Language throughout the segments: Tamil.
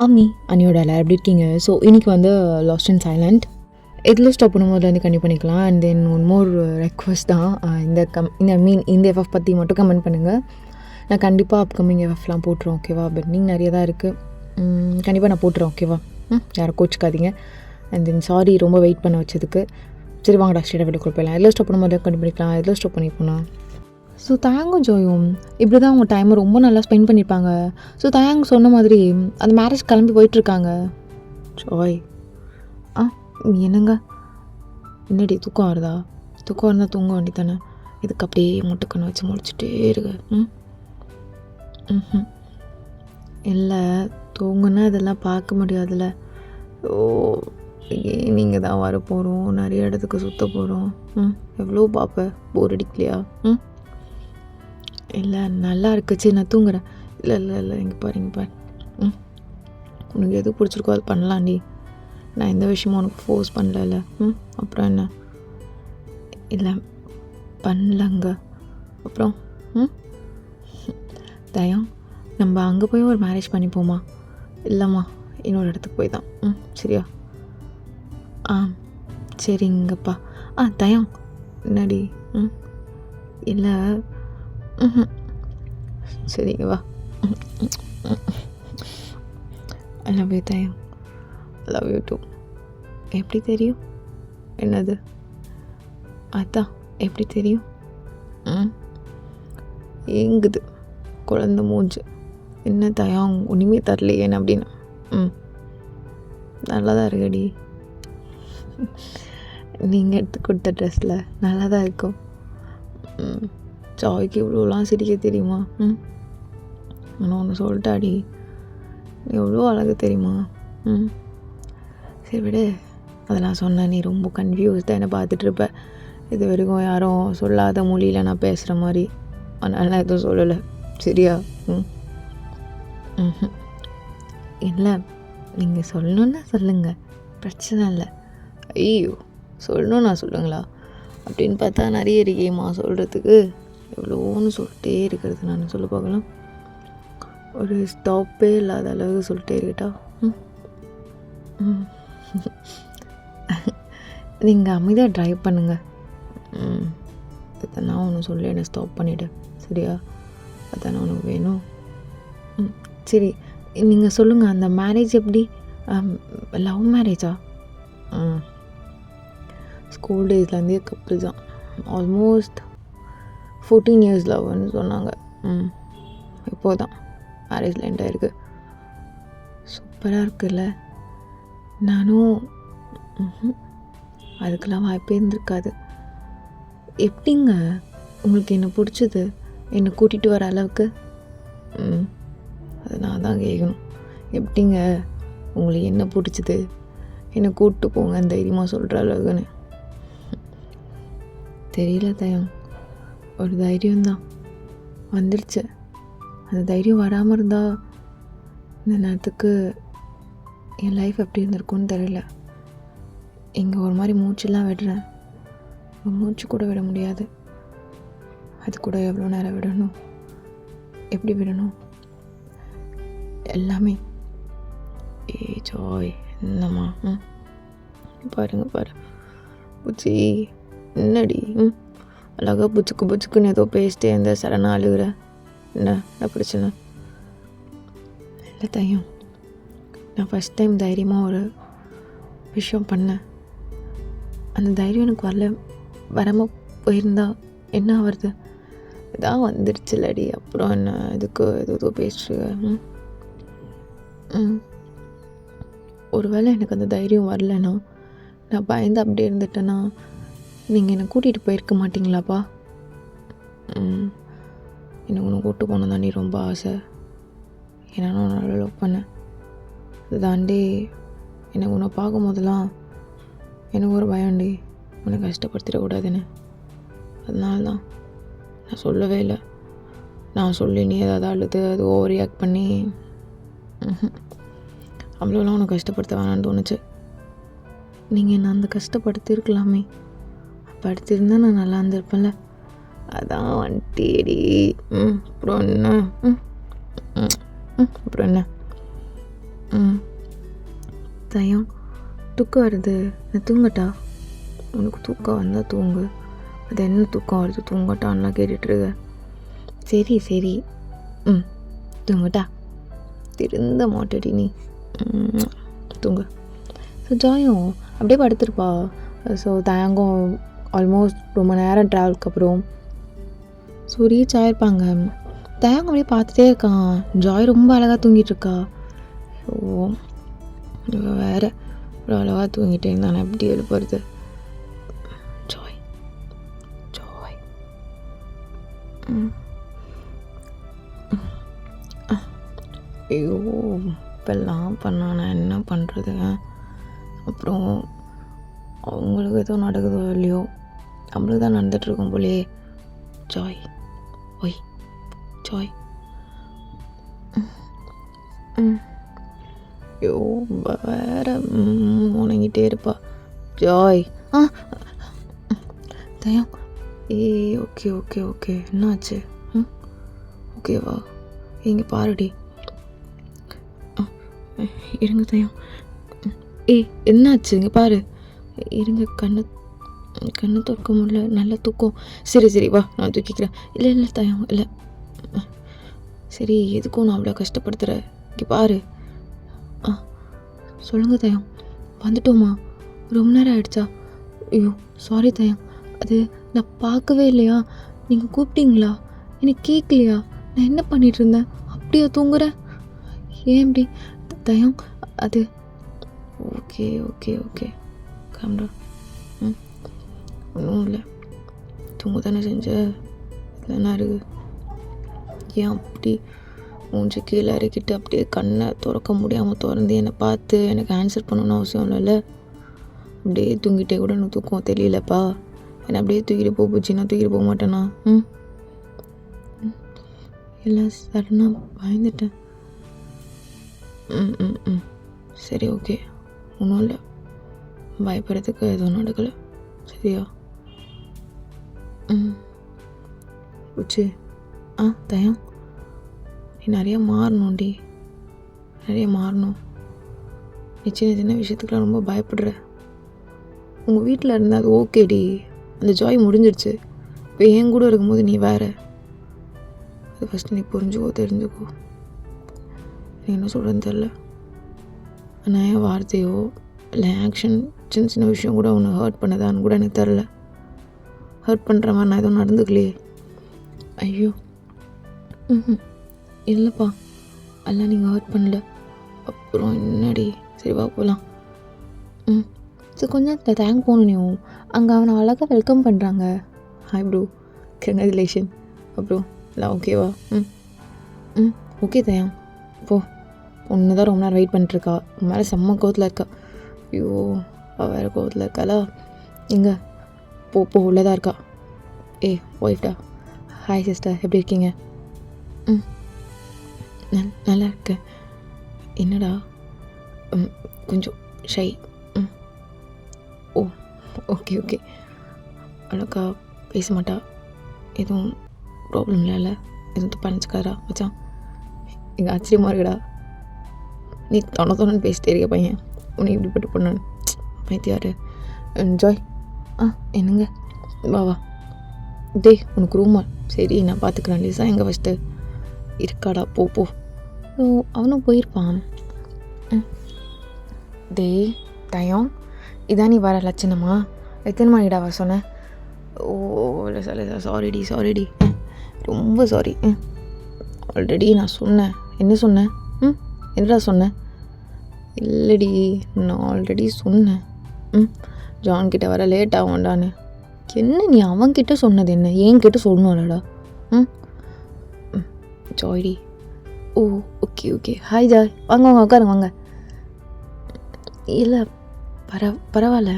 ஆமி அண்ணியோட எல்லாரும் எப்படி இருக்கீங்க? ஸோ இன்றைக்கி வந்து லாஸ்ட் அண்ட் சைலண்ட் எதில் ஸ்டாப் பண்ணும்போது வந்து கண்டிப்பாக பண்ணிக்கலாம். And then one more request தான், இந்த எஃப்எஃப் பற்றி மட்டும் கமெண்ட் பண்ணுங்கள். நான் கண்டிப்பாக அப்கமிங் எஃப்எஃப்லாம் போட்டுருவோம், ஓகேவா? பெண்டிங் நிறைய தான் இருக்குது, கண்டிப்பாக நான் போட்டுருவேன், ஓகேவா? யாரும் கோச்சிக்காதீங்க. அண்ட் தென் சாரி ரொம்ப வெயிட் பண்ண வச்சதுக்கு. சரி வாங்கடா ஸ்டேட்டாக வீடியோ கொடுப்பேன். எதில் ஸ்டாப் பண்ணும்போது கண்டிப்பாக பண்ணிக்கலாம். எதில் ஸ்டாப் பண்ணிப்போனா ஸோ தயாங்கும் ஜோயும் இப்படி தான் அவங்க டைமை ரொம்ப நல்லா ஸ்பெண்ட் பண்ணியிருப்பாங்க. ஸோ தயாங் சொன்ன மாதிரி அந்த மேரேஜ் கிளம்பி போயிட்டுருக்காங்க. ஜோய் என்னங்க என்னடி தூக்கம் வருதா? தூக்கம் இருந்தால் தூங்க வேண்டி தானே, இதுக்கு அப்படியே முட்டைக்கண்ணை வச்சு முடிச்சுட்டே இருக்கு. இல்லை தூங்குன்னா இதெல்லாம் பார்க்க முடியாதுல்ல. ஓ நீங்கள் தான் வர போகிறோம், நிறைய இடத்துக்கு சுற்ற போகிறோம். எவ்வளோ பார்ப்பேன், போர் அடிக்கலையா? இல்லை நல்லா இருக்குச்சு, நான் தூங்குறேன். இல்லை இல்லை இல்லை இங்கே பாரு. உனக்கு எது பிடிச்சிருக்கோ அது பண்ணலாண்டி. நான் எந்த விஷயமும் உனக்கு ஃபோர்ஸ் பண்ணல. அப்புறம் என்ன? இல்லை பண்ணலங்க. அப்புறம் தயம் நம்ம அங்கே போய் ஒரு மேரேஜ் பண்ணிப்போமா? இல்லைம்மா இன்னொரு இடத்துக்கு போய் தான். சரியா? சரிங்கப்பா. தயம் என்னடி? இல்லை சரிங்க வா. ஐ லவ் யூ தயம். I love you too. எப்படி தெரியும்? என்னது? அதான் எப்படி தெரியும்? ஏங்குது குழந்த மூஞ்சு. என்ன தயம் ஒன்றுமே தரலையேன்னு அப்படின்னு. நல்லா தான் இருக்கடி. நீங்கள் எடுத்து கொடுத்த ட்ரெஸ்ஸில் நல்லா தான் இருக்கும். ஜாய்க்கு இவ்வளோலாம் சிரிக்க தெரியுமா? ஆனால் ஒன்று சொல்லிட்டாடி, எவ்வளோ அழகு தெரியுமா? சரி விடு, அதெல்லாம் சொன்னேன். நீ ரொம்ப கன்ஃபியூஸ்டாக என்னை பார்த்துட்ருப்ப. இது வரைக்கும் யாரும் சொல்லாத மொழியில் நான் பேசுகிற மாதிரி. அதனால நான் எதுவும் சொல்லலை, சரியா? இல்லை நீங்கள் சொல்லணுன்னா சொல்லுங்கள், பிரச்சனை இல்லை. ஐயோ சொல்லணும்னா சொல்லுங்களா அப்படின்னு பார்த்தா நிறைய இருக்கேம்மா சொல்கிறதுக்கு. எவ்வளோன்னு சொல்லிட்டே இருக்கிறது. நான் சொல்ல பார்க்கலாம், ஒரு ஸ்டாப்பே இல்லாத அளவுக்கு சொல்லிட்டே இருக்கட்டா? நீங்கள் அமைதியாக ட்ரைவ் பண்ணுங்கள். நான் ஒன்று சொல்லி என்னை ஸ்டாப் பண்ணிவிடு, சரியா? அதானே உனக்கு வேணும். சரி நீங்கள் சொல்லுங்கள், அந்த மேரேஜ் எப்படி? லவ் மேரேஜா? ஸ்கூல் டேஸ்லேருந்தே கப்புள் தான். ஆல்மோஸ்ட் 14 years லவ்னு சொன்னாங்க. இப்போது தான் மேரேஜில் எண்ட் ஆகிருக்கு. சூப்பராக இருக்குல்ல? நானும் அதுக்கெல்லாம் வாய்ப்பே இருந்திருக்காது. எப்படிங்க உங்களுக்கு என்னை பிடிச்சது, என்னை கூட்டிகிட்டு வர அளவுக்கு? அது நான் தான் கேட்கணும். எப்படிங்க உங்களுக்கு என்ன பிடிச்சது, என்னை கூப்பிட்டு போங்க தைரியமாக சொல்கிற அளவுக்குன்னு? தெரியல தயம், ஒரு தைரியம்தான் வந்துடுச்சு. அந்த தைரியம் வராமல் இருந்தால் இந்த நேரத்துக்கு என் லைஃப் எப்படி இருந்திருக்குன்னு தெரியல. இங்கே ஒரு மாதிரி மூச்செல்லாம் விடுறேன், மூச்சு கூட விட முடியாது. அது கூட எவ்வளோ நேரம் விடணும், எப்படி விடணும், எல்லாமே. ஜாய் என்னம்மா? பாரு பூச்சி என்னடி? அழகாக புச்சுக்குன்னு ஏதோ பேசிட்டே இருந்த சரணா அழுகுற. என்ன பிரச்சனை? இல்லை தையம், நான் ஃபஸ்ட் டைம் தைரியமாக ஒரு விஷயம் பண்ணேன். அந்த தைரியம் எனக்கு வராமல் போயிருந்தா என்ன ஆகுறது? இதான் வந்துடுச்சு இல்லடி, அப்புறம் என்ன இதுக்கு ஏதோ பேசுகிற? ஒருவேளை எனக்கு அந்த தைரியம் வரலன்னா, நான் பயந்து அப்படியே இருந்துட்டேன்னா நீங்கள் என்னை கூட்டிகிட்டு போயிருக்க மாட்டிங்களாப்பா? எனக்கு ஒன்று கூப்பிட்டு போனோம் தாண்டி ரொம்ப ஆசை. ஏன்னா நான் நல்லா லவ் பண்ணேன். அது தாண்டி எனக்கு உன்னை பார்க்கும் போதெல்லாம் எனக்கு ஒரு பயம்டி, உன்னை கஷ்டப்படுத்திடக்கூடாதுன்னு. அதனால தான் நான் சொல்லவே இல்லை. நான் சொல்லி நீ ஏதாவது அழுது அது ஓவர் ரியாக்ட் பண்ணி அவ்வளோலாம் உன்னை கஷ்டப்படுத்த வேணான்னு தோணுச்சு. நீங்கள் என்ன அந்த கஷ்டப்படுத்திருக்கலாமே, படுத்திருந்தா நான் நல்லா இருந்திருப்பேன்ல. அதான் வந்துட்டேடி. அப்புறம் என்ன? தயம் தூக்கம் வருது, நான் தூங்கட்டா? உனக்கு தூக்கம் வந்தால் தூங்கு. அது என்ன தூக்கம் வருது தூங்கட்டான்லாம் கேட்டுட்ருக்க. சரி சரி, தூங்கட்டா? திருந்த மாட்டடி நீ. தூங்கு. ஸோ ஜாயும் அப்படியே படுத்துருப்பா. ஸோ தயங்கம் ஆல்மோஸ்ட் ரொம்ப நேரம் ட்ராவலுக்கு அப்புறம் ஸோ ரீச் ஆகிருப்பாங்க. தயங்கம் அப்படியே பார்த்துட்டே இருக்கான். ஜாய் ரொம்ப அழகாக தூங்கிட்டுருக்கா. ஸோ வேறு ஒரு அழகாக தூங்கிட்டே இருந்தானே எப்படி எழுப்புறது? ஜாய் ஜாய் ஐயோ இப்பெல்லாம் பண்ணானே என்ன பண்ணுறது? அப்புறம் அவங்களுக்கு ஏதோ நடக்குதோ இல்லையோ, நம்மளுக்கு தான் நடந்துகிட்ருக்கோம் போலே. ஜாய் ஒய் ஜாய். ஐயோ வேறு உணங்கிட்டே இருப்பா ஜாய். தயம் ஓகே ஓகே ஓகே, என்னாச்சு? ஓகேவா? இங்கே பாருடி. இருங்க தயம். என்னாச்சு? இங்கே பாரு. இருங்க, கண்ணு தூக்க முடியல. நல்ல தூக்கம். சரி வா, நான் தூக்கிக்கிறேன். இல்லை தயம் இல்லை. சரி, எதுக்கும் நான் அவ்வளோ கஷ்டப்படுத்துகிறேன். இங்கே பாரு. சொல்லுங்க தயம். வந்துட்டோமா? ரொம்ப நேரம் ஆகிடுச்சா? ஐயோ சாரி தயம், அது நான் பார்க்கவே இல்லையா? நீங்கள் கூப்பிட்டீங்களா? எனக்கு கேட்கலையா? நான் என்ன பண்ணிகிட்டு இருந்தேன்? அப்படியா தூங்குறேன்? ஏன் இப்படி தயம்? அது ஓகே ஓகே ஓகே காம்டா. ஒன்றும் இல்லை, தூங்க தானே செஞ்ச. என்ன இருக்குது? ஏன் அப்படி மூஞ்சி கீழே இறக்கிட்டு அப்படியே கண்ணை திறக்க முடியாமல் திறந்து என்னை பார்த்து எனக்கு ஆன்சர் பண்ணணும்னு அவசியம் இல்லைல்ல. அப்படியே தூங்கிட்டே கூட எனக்கு தூக்கம் தெரியலப்பா. என்னை அப்படியே தூக்கிட்டு போச்சு, நான் தூக்கிட்டு போக மாட்டேனா? இல்லை சடனாக பயந்துட்டேன். சரி ஓகே, ஒன்றும் இல்லை, பயப்படுறதுக்கு எதுவும் நடக்கலை. சரியா? உச்சி தயம், நீ நிறையா மாறணும்டி, நிறைய மாறணும். நீ சின்ன விஷயத்துக்குலாம் ரொம்ப பயப்படுற. உங்கள் வீட்டில் இருந்தால் அது ஓகேடி, அந்த ஜாய் முடிஞ்சிடுச்சு. இப்போ என் கூட இருக்கும்போது நீ வேறு. அது ஃபஸ்ட்டு நீ புரிஞ்சுக்கோ, தெரிஞ்சுக்கோ. நீ என்ன சொல்கிறேன்னு தெரில. ஆனால் என் வார்த்தையோ இல்லை ஆக்ஷன் சின்ன விஷயம் கூட உன்னை ஹர்ட் பண்ணதான்னு கூட எனக்கு தெரில. ஹர்ட் பண்ணுற மாதிரி நான் எதுவும் நடந்துக்கலையே. ஐயோ இல்லைப்பா, எல்லாம் நீங்கள் ஹர்ட் பண்ணல. அப்புறம் என்னடி? சரி வா போகலாம். சரி கொஞ்சம் தேங்க் போகணும். நீ அங்கே அவனை அழகாக வெல்கம் பண்ணுறாங்க. Hi bro, congratulation. அப்புறம் எல்லாம் ஓகேவா? ஓகே தயம், போ. ஒன்று தான் ரொம்ப நேரம் வெயிட் பண்ணிட்டுருக்கா. மேலே செம்ம கோவத்தில் இருக்கா. ஐயோ அவள் வேறு கோவத்தில் இருக்காளா? எங்கே போ உள்ளதாக இருக்கா. ஒய்ஃப்டா. ஹாய் சிஸ்டர், எப்படி இருக்கீங்க? நல்லா இருக்கேன். என்னடா கொஞ்சம் ஷை. ஓகே அழகா பேச மாட்டா. எதுவும் ப்ராப்ளம் இல்லைல்ல? எதுவும் தப்பாக நினச்சிக்காரா மச்சான்? எங்கள் ஆச்சரியமாக இருக்குடா. நீ தொண்ணு பேசிட்டே இருக்க பையன், உன்னை இப்படிப்பட்டு பொண்ணு பைத்தியாரு. ஜாய் என்னங்க? வா டேய், உனக்கு ரூமா? சரி நான் பார்த்துக்கிறேன். லிசா எங்கே ஃபஸ்ட்டு இருக்காடா? போ. அவனும் போயிருப்பான். டேய் தயம், இதான் நீ வர லட்சணமா? எத்தனை மணிடா வர சொன்னேன்? சாரிடி ரொம்ப சாரி. ஆல்ரெடி நான் சொன்னேன். என்ன சொன்னேன்? என்னடா சொன்னேன்? இல்லைடி, நான் ஆல்ரெடி சொன்னேன். ஜான்கிட்ட வர லேட் ஆகும்டான்னு. என்ன நீ அவன்கிட்ட சொன்னது என்ன? என்கிட்ட சொல்லணும்லடா. ஜாய்டி. ஓகே ஹாய் ஜாய், வாங்க உட்காருங்க வாங்க. இல்லை பரவாயில்ல,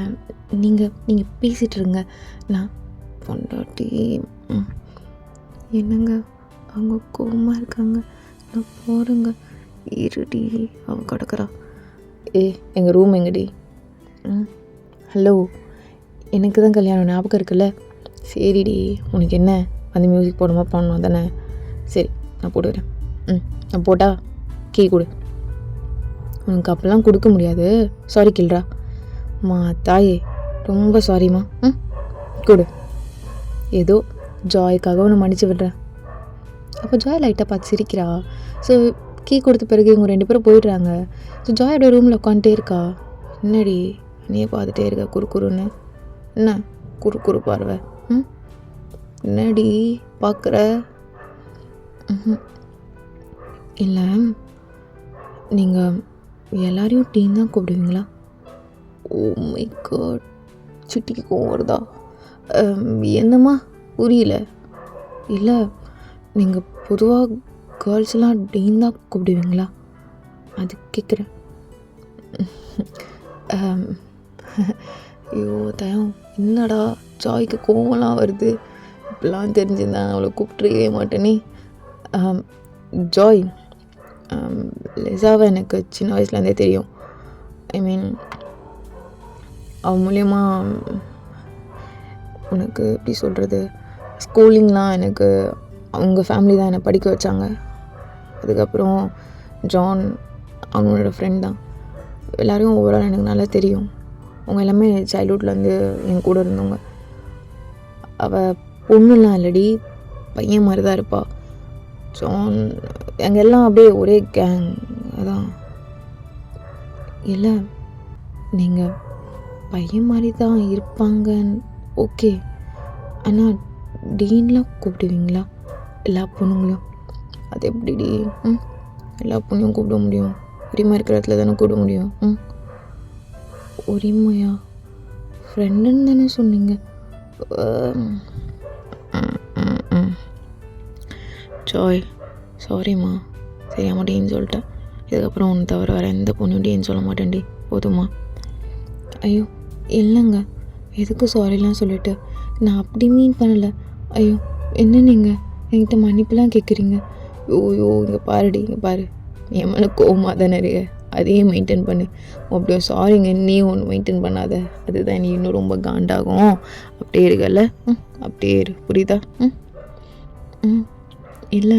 நீங்கள் பேசிகிட்டு இருங்க. நான் பொண்டாட்டி. என்னங்க அவங்க கோவமாக இருக்காங்க, நான் போகிறேங்க. இருடி, அவள் கிடக்குறா. எங்கள் ரூம் எங்கடி? ஹலோ, எனக்கு தான் கல்யாணம் ஞாபகம் இருக்குல்ல? சரிடி, உனக்கு என்ன வந்து மியூசிக் போடணுமா பண்ணணும் தானே? சரி நான் போட்டுக்கிறேன். நான் போட்டா கீ கொடு. உனக்கு அப்போல்லாம் கொடுக்க முடியாது. சாரி கில்ரா. மா தாயே, ரொம்ப சாரிம்மா. கொடு. ஏதோ ஜாய்க்காக உன்னை மன்னிச்சு விடுறேன். அப்போ ஜாய் லைட்டாக பார்த்து சிரிக்கிறா. ஸோ கீ கொடுத்த பிறகு இவங்க 2 பேரும் போயிடுறாங்க. ஸோ ஜாயோட ரூமில் உட்காந்துட்டே இருக்கா. என்னடி நீயே பார்த்துட்டே இருக்க குறுக்குறுன்னு? என்ன குறு பார்வை? என்னடி பார்க்குற? இல்லை, நீங்கள் எல்லாரையும் டீம் தான் கூப்பிடுவீங்களா? ஓ மை காட், சிட்டிக்கு கோவம் வருதா? என்னம்மா புரியல? இல்லை, நீங்கள் பொதுவாக கேர்ள்ஸ்லாம் டீன் தான் கூப்பிடுவீங்களா? அது கேட்குறேன். ஐயோ தயம், என்னடா ஜாய்க்கு கோவம்லாம் வருது? இப்படிலாம் தெரிஞ்சிருந்தேன் அவளை கூப்பிட்டுருக்கவே மாட்டேனே. ஜாய், லிசாவை எனக்கு சின்ன வயசுலேருந்தே தெரியும். ஐ மீன் அவன் மூலயமா உனக்கு எப்படி சொல்கிறது, ஸ்கூலிங்லாம் எனக்கு அவங்க ஃபேமிலி தான் என்னை படிக்க வச்சாங்க. அதுக்கப்புறம் ஜான் அவனோட ஃப்ரெண்ட் தான். எல்லோரும் ஓவரால் எனக்கு நல்லா தெரியும். அவங்க எல்லாமே சைல்ட்ஹுட்லேருந்து என் கூட இருந்தவங்க. அவள் பொண்ணுலாம் இல்லடி, பையன் மாதிரி தான் இருப்பாள். ஜான் எங்கள் எல்லாம் அப்படியே ஒரே கேங். அதான் இல்லை, நீங்கள் பையன் மாதிரி தான் இருப்பாங்கன்னு ஓகே, ஆனால் டீன்லாம் கூப்பிடுவீங்களா எல்லா பொண்ணுங்களும்? அது எப்படிடி? எல்லா பொண்ணையும் கூப்பிட முடியும்? உரிமை இருக்கிற இடத்துல தானே கூப்பிட முடியும். உரிமையா? ஃப்ரெண்டுன்னு தானே சொன்னீங்க. ஜாய் சாரிம்மா, சரியாம்மா டீன்னு சொல்லிட்டேன். இதுக்கப்புறம் ஒன்று தவிர வேறு எந்த பொண்ணும் டீன்னு சொல்ல மாட்டேன்டி, போதுமா? ஐயோ இல்லைங்க, எதுக்கு சாரிலாம் சொல்லிவிட்டு? நான் அப்படி மீன் பண்ணலை. ஐயோ என்ன நீங்கள் என்கிட்ட மன்னிப்புலாம் கேட்குறீங்க? ஐயோ இங்கே பாருடி, இங்கே பாரு, என் மேலே கோவமாக தானே இருக்க, அதையே மெயின்டைன் பண்ணு. அப்படியே சாரிங்க நீ ஒன்று மெயின்டைன் பண்ணாத, அதுதான் நீ இன்னும் ரொம்ப காண்டாகும். அப்படியே இருக்கல, அப்படியே இரு, புரியுதா? இல்லை,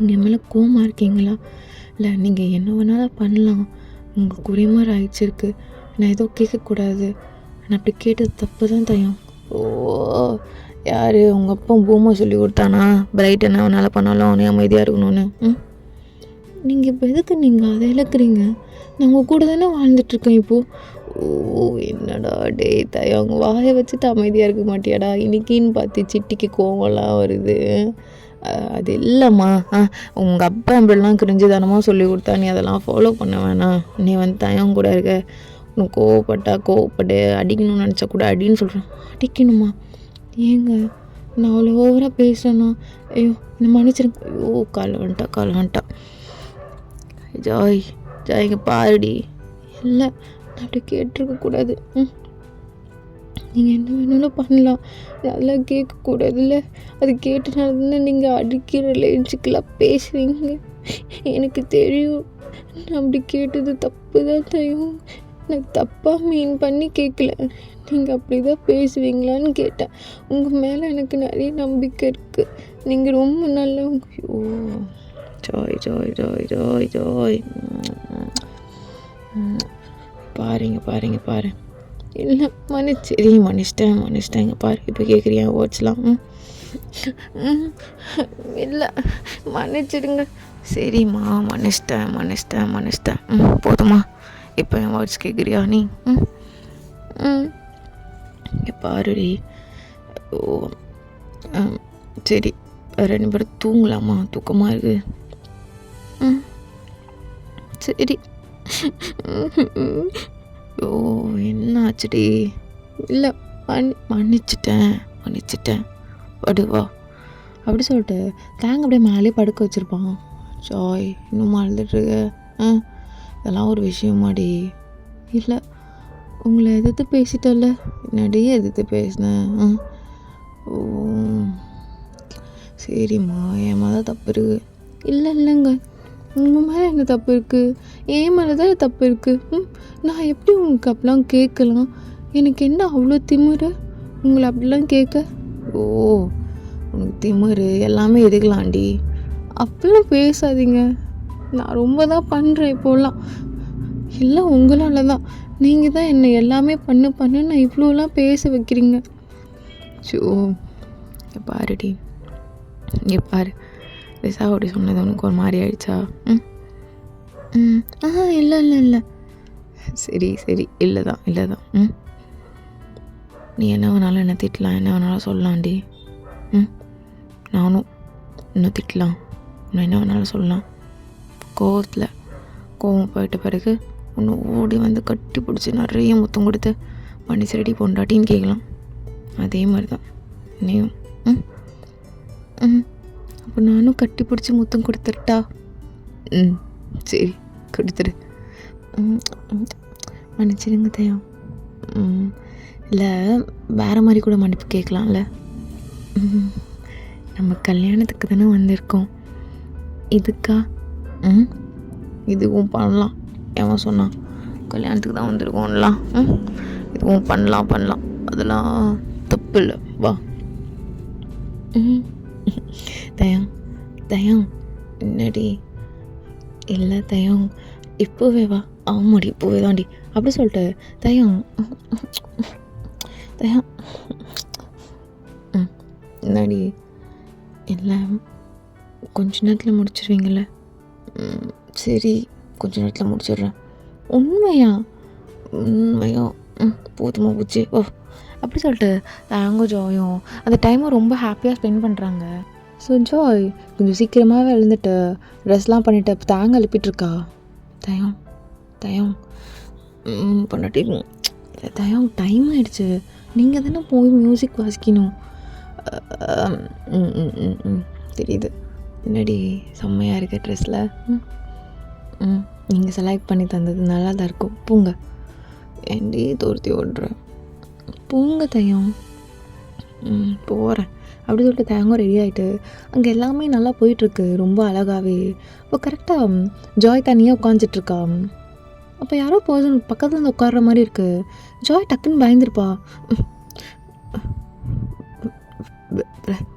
நீங்கள் மேலே கோவமாக இருக்கீங்களா? இல்லை, நீங்கள் என்ன வேணாலும் பண்ணலாம், உங்கள் குறைமாறு ஆயிடுச்சிருக்கு, நான் ஏதோ கேட்கக்கூடாது, நான் அப்படி கேட்டது தப்பு தான் தயம். ஓ யார் உங்கள் அப்பா பூமா சொல்லி கொடுத்தானா பிரைட் என்ன வேணாலும் பண்ணாலும் அவனே அமைதியாக இருக்கணும்னு? நீங்கள் இப்போ எதுக்கு நீங்கள் அதை இழக்கிறீங்க? நான் உங்கள் கூட தானே வாழ்ந்துட்டுருக்கேன் இப்போது. ஓ என்னடா டே தயம், அவங்க வாயை வச்சுட்டு அமைதியாக இருக்க மாட்டியாடா? இன்னைக்கின்னு பார்த்து சிட்டிக்கு கோவம்லாம் வருது. அது இல்லைம்மா, உங்கள் அப்பா இப்படிலாம் கிரிஞ்சுதானமாக சொல்லி கொடுத்தா நீ அதெல்லாம் ஃபாலோ பண்ண வேணாம். நீ வந்து தயம் கூட இருக்க, உனக்கு கோவப்பட்டு அடிக்கணும்னு நினச்சா கூட அடின்னு சொல்கிறேன். அடிக்கணுமா? ஏங்க நான் அவ்வளோ ஓவராக பேசுகிறேன்னா? ஐயோ என்னை மன்னிச்சிருங்க. ஐயோ கால் வந்துட்டா. ஜாய் இங்கே பாருடி. இல்லை, நான் அப்படி கேட்டிருக்கக்கூடாது. நீங்கள் என்ன வேணாலும் பண்ணலாம், அதெல்லாம் கேட்கக்கூடாதுல்ல. அது கேட்டனால தானே நீங்கள் அடிக்கிற லேஞ்சுக்கெல்லாம் பேசுவீங்க. எனக்கு தெரியும், நான் அப்படி கேட்டது தப்பு தான் தெரியும். நான் தப்பாக மீன் பண்ணி கேட்கல, நீங்கள் அப்படி தான் பேசுவீங்களான்னு கேட்டேன். உங்கள் மேலே எனக்கு நிறைய நம்பிக்கை இருக்குது, நீங்கள் ரொம்ப நல்லவங்க. ஐயோ Joy Joy Joy Joy Joy பாரு. இல்லை மன்னிச்சிட்டேன். இங்கே பாரு, இப்போ கேட்குறியா வேர்ட்ஸ்லாம்? இல்லை மன்னிச்சிடுங்க. சரிம்மா, மன்னிச்சிட்டேன். போதுமா? இப்போ என் வேர்ட்ஸ் கேட்குறியா நீ? இங்கே பாருடி. ஓ சரி, 2 பேரும் தூங்கலாமா? தூக்கமாக இருக்கு. சரி. ஓ என்ன ஆச்சுடி? இல்லை மன்னிச்சிட்டேன் படுவா அப்படி சொல்லிட்டு தேங்க அப்படியே மேலே படுக்க வச்சுருப்பான். ஜாய் இன்னும் அழுதுட்டுருக்க? இதெல்லாம் ஒரு விஷயமாடி? இல்லை, உங்களை எதிர்த்து பேசிட்டல, என்னடி எதிர்த்து பேசினேன்? ஓ சரிம்மா, என் மேலே தப்பு இருக்குது. இல்லைங்க, உங்கள் மேலே என்ன தப்பு இருக்குது? என் மேலே தான் தப்பு இருக்குது. நான் எப்படி உங்களுக்கு அப்படிலாம் கேட்கலாம்? எனக்கு என்ன அவ்வளோ திமிரு உங்களை அப்படிலாம் கேட்க? ஓ உனக்கு திமிரு எல்லாமே எதுக்கலாண்டி? அப்படிலாம் பேசாதீங்க. நான் ரொம்ப தான் பண்ணுறேன் இப்போலாம். எல்லாம் உங்களால தான். நீங்கள் தான் என்னை எல்லாமே பண்ணுன்னு இவ்வளோலாம் பேச வைக்கிறீங்க. ஸோ பாருடி, இங்கே பாரு, ரிசா அப்படி சொன்னது உனக்கு ஒரு மாதிரி ஆயிடுச்சா? இல்லை இல்லை இல்லை. சரி இல்லை தான். நீ என்ன வேணாலும் என்ன திட்டலாம், என்ன வேணாலும் சொல்லலாம்டி. நானும் இன்னும் திட்டலாம், இன்னும் என்ன வேணாலும் சொல்லலாம். கோவம் போயிட்ட பிறகு ஒன்று ஓடி வந்து கட்டி பிடிச்சி நிறைய முத்தம் கொடுத்து மன்னிச்சிரடி பொண்டாட்டின்னு கேட்கலாம். அதே மாதிரி தான் நீயும். அப்போ நானும் கட்டி பிடிச்சி முத்தம் கொடுத்துட்டா? சரி கொடுத்துரு. மன்னிச்சிடுங்க தயம். இல்லை வேறு மாதிரி கூட மன்னிப்பு கேட்கலாம்ல. நம்ம கல்யாணத்துக்கு தானே வந்திருக்கோம், இதுக்கா? இதுவும் பண்ணலாம். எவன் சொன்னான் கல்யாணத்துக்கு தான் வந்திருக்கோம்லாம்? இதுவும் பண்ணலாம், அதெல்லாம் தப்பு இல்லை. வா. தயம் என்னடி? இல்லை தயம், இப்போவே வா. ஆமாடி இப்போவே தாண்டி. அப்படி சொல்லிட்டு தயம் என்னடி? இல்லை கொஞ்ச நேரத்தில் முடிச்சிருவீங்கள? சரி கொஞ்ச நேரத்தில் முடிச்சிடுறேன். உண்மையா? போதுமா போச்சு. ஓ அப்படி சொல்லிட்டு தாங்க ஜாயும் அந்த டைமை ரொம்ப ஹாப்பியாக ஸ்பெண்ட் பண்ணுறாங்க. ஸோ ஜாய் கொஞ்சம் சீக்கிரமாகவே எழுந்துட்டு ட்ரெஸ்லாம் பண்ணிவிட்டு தாங்க எழுப்பிட்டுருக்கா. தயம் பண்ணாட்டி தயம் டைம் ஆகிடுச்சு, நீங்கள் தானே போய் மியூசிக் வாசிக்கணும். தெரியுது. என்னடி செம்மையாக இருக்க ட்ரெஸ்ஸில். நீங்கள் செலக்ட் பண்ணி தந்தது நல்லா தான் இருக்கும். பூங்க ஏண்டி தோர்த்தி ஓடுறேன், பூங்க தயம். போகிறேன் அப்படி சொல்லிட்டு தேங்காய் ரெடி ஆகிட்டு அங்கே எல்லாமே நல்லா போயிட்டுருக்கு, ரொம்ப அழகாகவே. இப்போ கரெக்டாக ஜாய் தனியாக உட்காந்துட்ருக்கா. அப்போ யாரோ பர்சன் பக்கத்தில் வந்து உட்கார்ற மாதிரி இருக்குது. ஜாய் டக்குன்னு பயந்துருப்பா.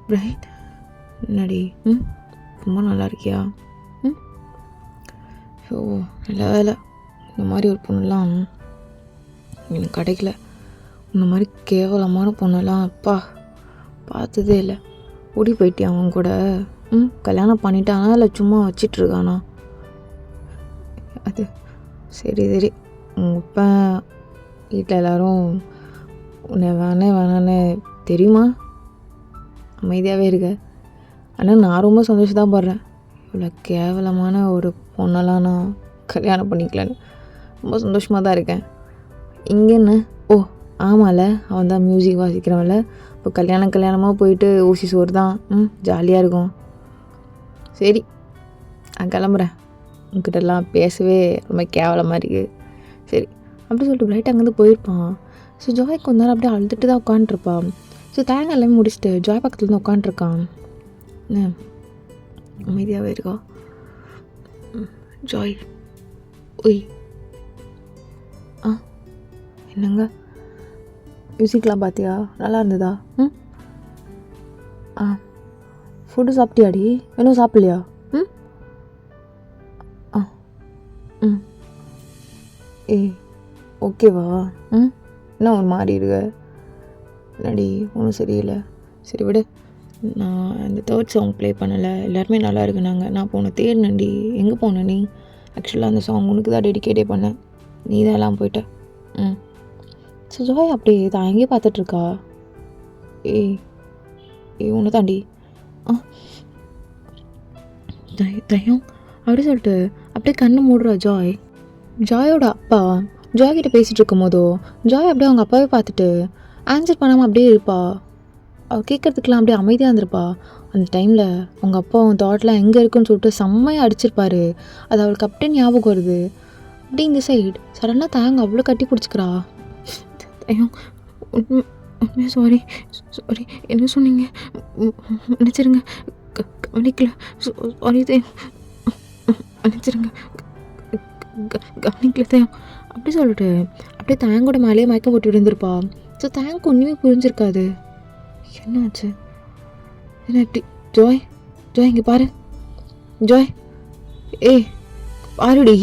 பிரைட் என்னடி? ரொம்ப நல்லா இருக்கியா? ஸோ நல்ல வேலை, இந்த மாதிரி ஒரு பொண்ணுலாம் எனக்கு கிடைக்கல. இந்த மாதிரி கேவலமான பொண்ணெல்லாம் அப்பா பார்த்ததே இல்லை. ஓடி போயிட்டியா அவன் கூட? கல்யாணம் பண்ணிட்டானா இல்லை சும்மா வச்சிட்ருக்கானா? அது சரி உங்கள் அப்பா வீட்டில் எல்லோரும் உன்னை வேணான்னு தெரியுமா? அமைதியாகவே இருக்க. ஆனால் நான் ரொம்ப சந்தோஷம் படுறேன். இவ்வளோ கேவலமான ஒரு பொண்ணெல்லாம் நான் கல்யாணம் பண்ணிக்கலன்னு ரொம்ப சந்தோஷமாக தான் இருக்கேன். இங்கேன்னு ஓ ஆமாம்ல, அவன் தான் மியூசிக் வாசிக்கிறவன்ல. இப்போ கல்யாணமாக போயிட்டு ஊசி சோறு தான். ஜாலியாக இருக்கும். சரி நான் கிளம்புறேன், உங்ககிட்டலாம் பேசவே ரொம்ப கேவலமாக இருக்குது. சரி அப்படி சொல்லிட்டு பிரைட் அங்கேருந்து போயிருப்பான். ஸோ ஜாய் கொஞ்ச நேரம் அப்படியே அழுதுட்டு தான் உட்காண்ட்ருப்பான். ஸோ தேங்காய் எல்லாமே முடிச்சுட்டு ஜாய் பக்கத்தில் தான் உட்காண்ட்ருக்கான். அமைதியாகவே இருக்கா ஜாய்? ஒய் என்னங்க மியூசிக்லாம் பார்த்தியா? நல்லா இருந்ததா? ஃபுட்டு சாப்பிட்டியாடி? இன்னும் சாப்பிட்லையா? ஏய் ஓகேவா? என்ன ஒரு மாதிரி இருக்க? என்னடி ஒன்றும் சரியில்லை. சரி விடு, நான் அந்த தேர்ட் சாங் ப்ளே பண்ணலை, எல்லாருமே நல்லா இருக்குனாங்க. நான் போன தேடினேன்டி. எங்கே போன நீ? ஆக்சுவலாக அந்த சாங் உனக்கு தான் டெடிக்கேட்டே பண்ணேன், நீ தான் எல்லாம் போயிட்ட. ஸோ ஜாய் அப்படியே தான் எங்கேயே பார்த்துட்ருக்கா. ஏய் ஒன்று தாண்டி. தயம் அப்படி சொல்லிட்டு அப்படியே கண்ணை மூடுறா ஜாய். ஜாயோட அப்பா ஜாய் கிட்டே பேசிகிட்டு இருக்கும் போதோ ஜாய் அப்படியே அவங்க அப்பாவே பார்த்துட்டு ஆன்சர் பண்ணாமல் அப்படியே இருப்பா. அவள் கேட்குறதுக்கெலாம் அப்படியே அமைதியாக இருந்திருப்பா. அந்த டைமில் அவங்க அப்பா அவன் தாட்லாம் எங்கே இருக்குன்னு சொல்லிட்டு செம்மையாக அடிச்சிருப்பாரு. அது அவளுக்கு அப்படியே ஞாபகம் வருது. அப்படி இந்த சைடு சடனாக தாங்க அவ்வளோ கட்டி பிடிச்சிக்கிறா. ஐயோ உண்மையாக சாரி என்ன சொன்னீங்க? நினச்சிருங்க, கவனிக்கல. சாரி தயம், நினச்சிருங்க, கவனிக்கல தயம். அப்படி சொல்லிட்டு அப்படியே தேங்கோட மேலேயே மயக்கம் போட்டு விழுந்திருப்பா. ஸோ தேங்க் ஒன்றுமே புரிஞ்சிருக்காது. என்னாச்சு? என்ன இப்படி? ஜாய் இங்கே பாரு. ஜாய் பாருடி.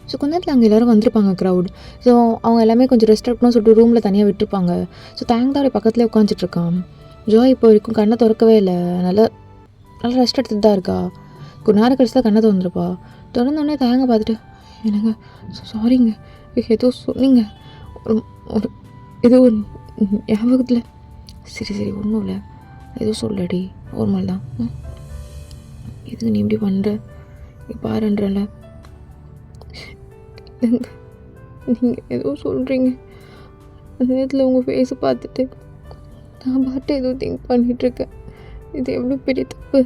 ஸோ கொஞ்ச நேரத்தில் அங்கே எல்லோரும் வந்திருப்பாங்க க்ரௌட். ஸோ அவங்க எல்லாமே கொஞ்சம் ரெஸ்ட் எடுக்கணும்னு சொல்லிட்டு ரூமில் தனியாக விட்டுருப்பாங்க. ஸோ தேங்க் தான் பக்கத்துலேயே உட்காந்துட்ருக்கான். ஜோய் இப்போ வரைக்கும் கண்ணை திறக்கவே இல்லை. நல்லா நல்லா ரெஸ்ட் எடுத்துகிட்டு தான் இருக்கா. கொஞ்ச நேரம் கழிச்சு தான் கண்ணை திறந்துருப்பா. திறந்தோடனே தேங்க பார்த்துட்டு, எனக்கு சாரிங்க, ஏதோ சொன்னீங்க, ஒரு ஏதோ ஒரு ஞாபகத்தில். சரி சரி ஒன்றும் இல்லை, எதுவும் சொல்லடி, நார்மல் தான். எதுக்கு நீ இப்படி பண்ணுற, நீ பாருன்றல. நீங்கள் ஏதோ சொல்கிறீங்க. அந்த நேரத்தில் உங்கள் ஃபேஸை பார்த்துட்டு நான் பாட்டு ஏதோ திங்க் பண்ணிகிட்ருக்கேன். இது எவ்வளோ பெரிய தப்பு.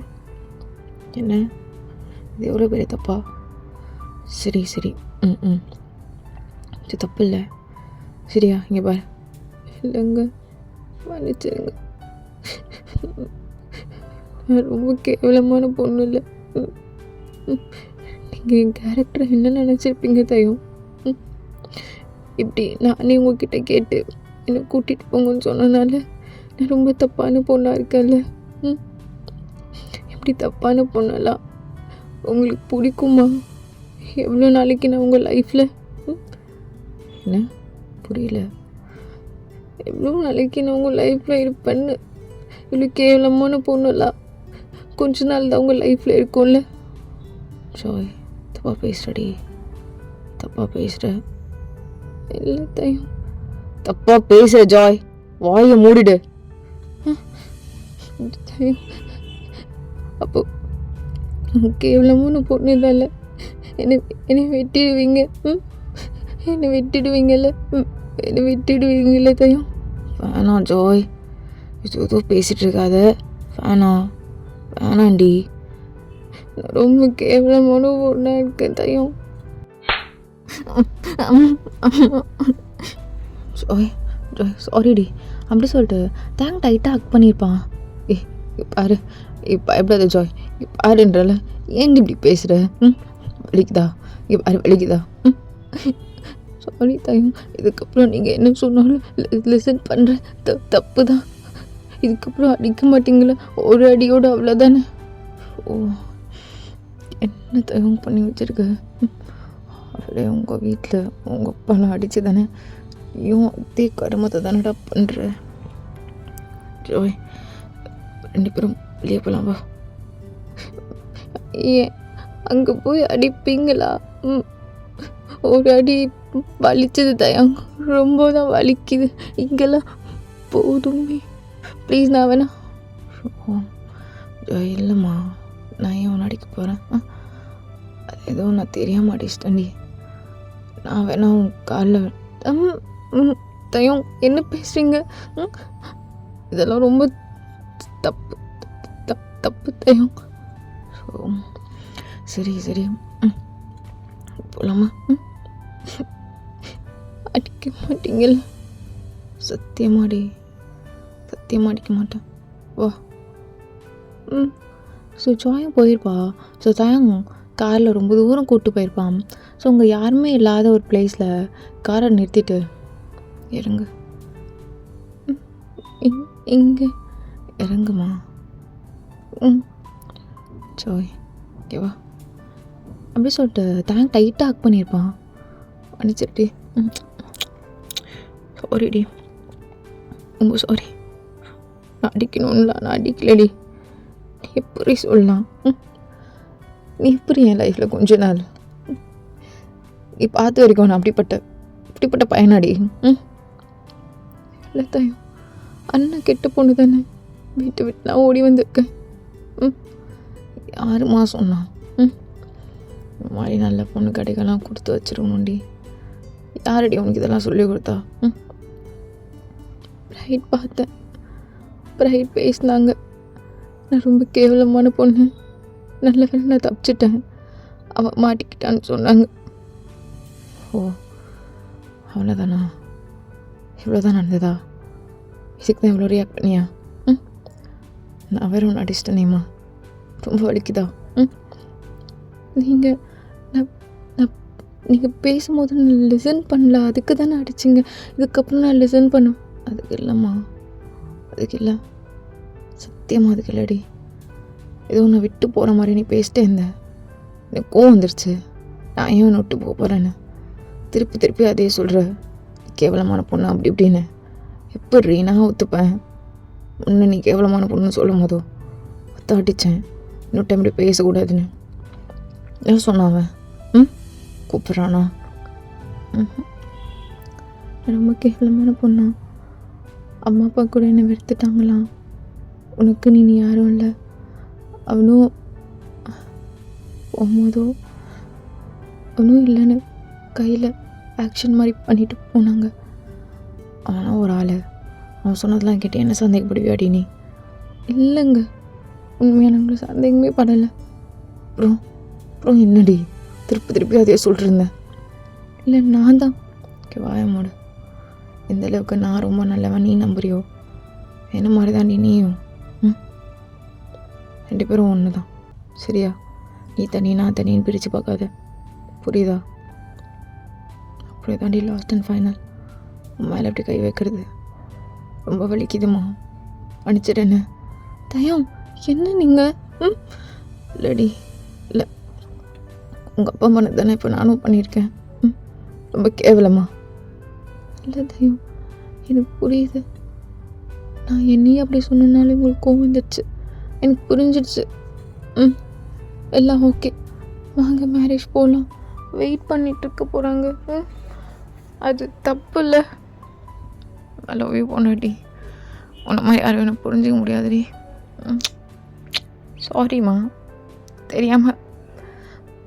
என்ன இது எவ்வளோ பெரிய தப்பா? சரி சரி இது தப்பு இல்லை சரியா? இங்கே பாரு. இல்லைங்க, மன்னிச்சிருங்க, நான் ரொம்ப கேவலமான பொண்ணு இல்லை. நீங்கள் என் கேரக்டரை என்ன நினச்சிருப்பீங்க தயம்? இப்படி நானே உங்ககிட்ட கேட்டு என்னை கூட்டிகிட்டு போங்கன்னு சொன்னனால நான் ரொம்ப தப்பான பொண்ணாக இருக்கேன்ல. இப்படி தப்பான பொண்ணெல்லாம் உங்களுக்கு பிடிக்குமா? எவ்வளோ நாளைக்கு நான் உங்கள் லைஃப்பில் என்ன புரியல? எவ்வளோ நாளைக்கு நான் உங்கள் லைஃப்பில் இருப்பேன்னு. இவ்வளோ கேவலமான பொண்ணெல்லாம் கொஞ்ச நாள் தான் உங்கள் லைஃப்பில் இருக்கும்ல. ஜோய், தப்பாக பேசுகிறடி, தப்பாக பேசுகிற. இல்லை தயம், தப்பாக பேசுகிற ஜாய், வாயை மூடிடு. தயம், அப்போ கேவலமான பொண்ணு தான்ல, என்னை வெட்டிடுவீங்க. என்னை வெட்டிடுவீங்கல்ல, என்னை விட்டுடுவீங்கல்ல தயம்? வேணாம் ஜோய், இது ஏதோ பேசிகிட்டு இருக்காத. வேணாண்டி, நான் ரொம்ப கேவலமான பொண்ணாக இருக்கேன் தயம். Joy Joy சாரிடி. அப்படி சொல்லிட்டு தேங்க் டைட்டாக ஹக் பண்ணியிருப்பான். பாரு, பயப்படாத ஜோய், பாருன்றல, ஏன் இப்படி பேசுகிற? வலிக்குதா? பாரு வலிக்குதா? சாரி தயம், இதுக்கப்புறம் நீங்கள் என்ன சொன்னாலும் லிசன் பண்ணுற தப்பு தான். இதுக்கப்புறம் அடிக்க மாட்டீங்களா? ஒரு அடியோடு அவ்வளோதானே? ஓ, என்ன தயம் பண்ணி வச்சுருக்க? அவளே உங்கள் வீட்டில் உங்கள் அப்பாலாம் அடித்து தானே, ஐயும் அதே கருமத்தை தானடா பண்ணுற. ஜோய், 2 பேரும் வெளியே போகலாம் வா. ஏன் அங்கே போய் அடிப்பீங்களா? ஒரு அடி வலிச்சது தயம், ரொம்ப தான் வலிக்குது. இங்கெல்லாம் போதுமே ப்ளீஸ். நான் வேணா. ஜோய் இல்லைம்மா, நான் ஏன் உன்னை அடிக்க போகிறேன்? ஏதோ நான் தெரியாமல் அடிச்சிட்டேன்டி. நான் வேணா உன் காலில். தயம் என்ன பேசுகிறீங்க? இதெல்லாம் ரொம்ப தப்பு தப்பு தயம். சரி சரி போகலாமா? அடிக்க மாட்டீங்கள? சத்தியமாடி, சத்தியமாக அடிக்க மாட்டேன் வா. ஸோ ஜாயும் போயிருப்பா. ஸோ தயம் காரில் ரொம்ப தூரம் கூப்பிட்டு போயிருப்பான். ஸோ அங்கே யாருமே இல்லாத ஒரு பிளேஸில் காரை நிறுத்திட்டு, இறங்கு, இங்கே இறங்குமா. ஜோய் ஓகேவா? அப்படி சொல்லிட்டு தேங்க் டைட்டாக ஹக் பண்ணியிருப்பான். மன்னிச்சிருடி. சாரிடி, ரொம்ப சாரி. நான் அடிக்கணும்ல, நான் அடிக்கலடி. நீ எப்படி சொல்லலாம்? நீ எப்படி என் லைஃப்பில் கொஞ்ச நாள் நீ பார்த்து வரைக்கும் நான் அப்படிப்பட்ட பையனாடி. இல்லை தயம், அண்ணன் கெட்ட பொண்ணு தானே, வீட்டை விட்டு நான் ஓடி வந்திருக்கேன். 6 மாதம் நான் இந்த மாதிரி நல்ல பொண்ணு கடைக்கெல்லாம் கொடுத்து வச்சிருக்கணும்டி. யாரடி உனக்கு இதெல்லாம் சொல்லி கொடுத்தா? பிரைட் பார்த்தேன், பிரைட் பேசினாங்க நான் ரொம்ப கேவலமான பொண்ணு, நல்ல வேலை நான் தப்பிச்சிட்டேன், அவன் மாட்டிக்கிட்டான்னு சொன்னாங்க. ஓ அவ்வளோதானா? இவ்வளோதான் நடந்ததா? இதுக்கு தான் இவ்வளோ ரியாக்ட் பண்ணியா? நான் வேற ஒன்று அடிச்சிட்டேனேம்மா, ரொம்ப வலிக்குதா? நீங்கள் நீங்கள் பேசும்போது நான் லிசன் பண்ணல, அதுக்கு தானே அடிச்சிங்க. இதுக்கப்புறம் நான் லிசன் பண்ண. அதுக்கு இல்லைம்மா, அதுக்கு இல்லை, சத்தியமாக அதுக்கு இல்லடி. ஏதோ நான் விட்டு போகிற மாதிரி நீ பேசிட்டே இருந்தேன். எனக்கு கோவம் வந்துருச்சு. நான் ஏன் விட்டு போக போகிறேன்னு திருப்பி திருப்பி அதே சொல்கிற, கேவலமான பொண்ணு அப்படி இப்படின்னு. எப்படி நான் ஒத்துப்பேன்? ஒன்று நீ கேவலமான பொண்ணுன்னு சொல்லும் போதோ ஒத்தாட்டிச்சேன், இன்னொரு டைம் இப்படி பேசக்கூடாதுன்னு. ஏன் சொன்னாவன்? கூப்பிட்றானா? ரொம்ப கேவலமான பொண்ணா? அம்மா அப்பா கூட என்னை வெறுத்துட்டாங்களாம். உனக்கு நீ யாரும் இல்லை. அவனும் போகும்போதோ அவனும் இல்லைன்னு கையில் ஆக்ஷன் மாதிரி பண்ணிட்டு போனாங்க. அவனும் ஒரு ஆள். அவன் சொன்னதெல்லாம் கேட்டு என்ன சந்தேகப்படுவியாடி நீ? இல்லைங்க, உண்மையாக நாங்கள் சந்தேகமே படலை. அப்புறம் என்னடி திருப்பி திருப்பி அதே சொல்லிட்டுருந்தேன்? இல்லை நான் தான் வாயமோட. எந்த அளவுக்கு நான் ரொம்ப நல்லவன் நீ நம்புறியோ என்ன மாதிரி தாண்டி நீயும். 2 பேரும் ஒன்று தான், சரியா? நீ தனி நான் தனின்னு பிரித்து பார்க்காத, புரியுதா? அப்படியே தாண்டி லாஸ்ட் அண்ட் ஃபைனல் உன் மேலே அப்படி கை வைக்கிறது ரொம்ப வலிக்குதுமா, அனுப்பிச்சிட்டேன்னு. தயம் என்ன நீங்கள்? இல்லடி, இல்லை, உங்கள் அப்பா பண்ணது தானே இப்போ நானும் பண்ணியிருக்கேன். ரொம்ப கேவலமா? இல்லை தயம், எனக்கு புரியுது. நான் என்னையும் அப்படி சொன்னனாலே உங்களுக்கு கோவம் வந்துடுச்சு, எனக்கு புரிஞ்சிடுச்சு. எல்லாம் ஓகே, வாங்க மேரேஜ் போகலாம். வெயிட் பண்ணிட்டு இருக்க போகிறாங்க. அது தப்பு இல்லை. ஐ லவ் யூ பொண்டாட்டி. உன்ன மாதிரி யாரும் எனக்கு புரிஞ்சிக்க முடியாதுடி. சாரிம்மா, தெரியாமல்.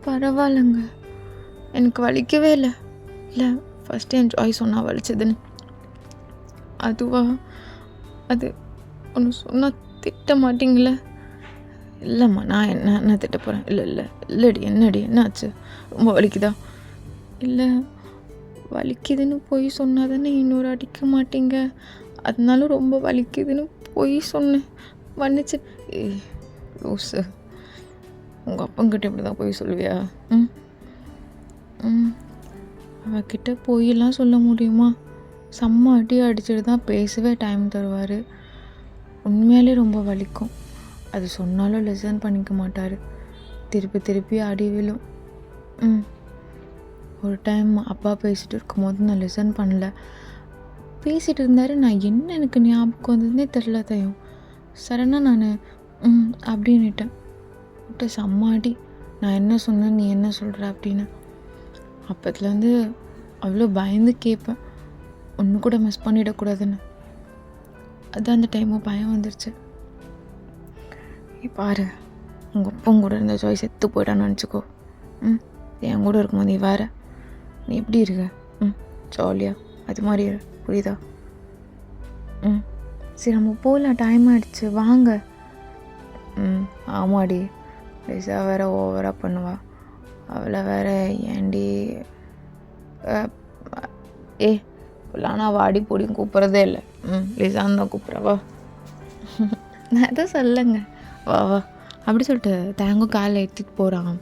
பரவாயில்லைங்க, எனக்கு வலிக்கவே இல்லை. இல்லை, ஃபஸ்ட்டு என் ஜாய் சொன்னால் வலிச்சதுன்னு. அதுவா? அது ஒன்று சொன்னால் திட்ட மாட்டிங்கள? இல்லைம்மா, நான் என்ன திட்ட போகிறேன்? இல்லைடி, என்னடி என்னாச்சு? ரொம்ப வலிக்குதா? இல்லை, வலிக்குதுன்னு போய் சொன்னால் தானே இன்னொரு அடிக்க மாட்டீங்க, அதனால ரொம்ப வலிக்குதுன்னு போய் சொன்னேன், மன்னிச்சு. லூசு, உங்கள் அப்பங்கிட்ட இப்படி தான் போய் சொல்லுவியா? அவகிட்ட போயெல்லாம் சொல்ல முடியுமா? செம்ம அடி அடிச்சுட்டு தான் பேசவே டைம் தருவார். உண்மையாலே ரொம்ப வலிக்கும். அது சொன்னாலும் லிசன் பண்ணிக்க மாட்டார். திருப்பி திருப்பி அடி விழும். ஒரு டைம் அப்பா பேசிகிட்டு இருக்கும்போது நான் லிசன் பண்ணல. பேசிகிட்டு இருந்தார். நான் என்ன எனக்கு ஞாபகம் வந்ததுன்னே தெரில தயம். சடனாக நான் அப்படின்னுட்டேன். விட்டு செம்ம அடி. நான் என்ன சொன்னேன், நீ என்ன சொல்கிற அப்படின்னு. அப்பத்துலேருந்து அவ்வளோ பயந்து கேட்பேன், ஒன்று கூட மிஸ் பண்ணிடக்கூடாதுன்னு. அது அந்த டைமும் பயம் வந்துருச்சு. பாரு, உங்கள் அப்பன் கூட இருந்த ஜாய் செத்து போயிட்டான்னு நினச்சிக்கோ. என் கூட இருக்கும்போது நீ வேறு, நீ எப்படி இருக்க? ஜாலியாக அது மாதிரி இரு, புரியுதா? சரி, நம்ம போகலாம், டைம் ஆகிடுச்சு, வாங்க. ஆமாடி, லிசா வேறு ஓவராக பண்ணுவா. அவளை வேற ஏண்டி இப்போலாம் நான் வாடி பொடியும் கூப்பிட்றதே இல்லை. லிசான்னு தான் கூப்பிட்றவா. நான் எதுவும் சொல்லுங்க, வா அப்படி சொல்லிட்டு தேங்கும் காலில் எடுத்துகிட்டு போகிறான்.